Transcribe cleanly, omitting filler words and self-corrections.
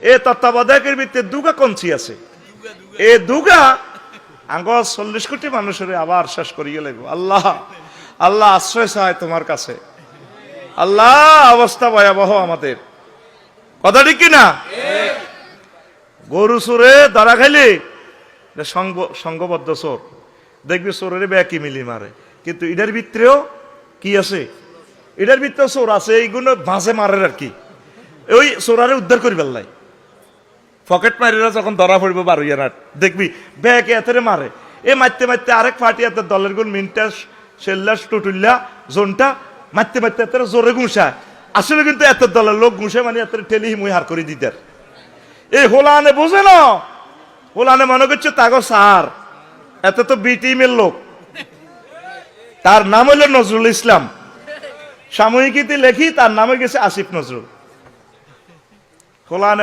এ তত্ত্বাবধায়কের ভিতরে দুগা কঞ্চি আছে, এ দুগা আঙ্গ 40 কোটি মানুষের আবার শেষ করিয়ে লাগবো। আল্লাহ আল্লাহ আশ্রয় চায় তোমার কাছে। আল্লাহ অবস্থা ভয়াবহ আমাদের, কথা ঠিক কিনা? গরু চোরে ধরা খাইলে সংঘবদ্ধ চোর, দেখবি চোরের ব্যাকি মিলি মারে, কিন্তু এটার ভিতরেও কি আছে? এটার ভিতরেও চোর আছে, এইগুলো ভাঁজে মারে আর কি, ওই চোরারে উদ্ধার করি পেলাই। পকেট মারিরা যখন ধরা পড়বো বারুইয়ানাট, দেখবি ব্যাগে এতে মারে, এ মারতে মারতে আরেক পার্টি এত দলের গুণ মিনটাস সেল্লাস টুটুল্লা জোনটা মারতে মারতে এত জোরে ঘুষায়, আসলে কিন্তু এত দলের লোক ঘুষে মানে এত ঠেলি মুই হার করে দিতার। এই হোলানে বোঝে না, হোলানে মনে করছে তাগো সার, এত তো বি টিমের লোক, তার নাম হইল নজরুল ইসলাম, সাময়িকীতে লেখি তার নামে গেছে আসিফ নজরুল। হোলানে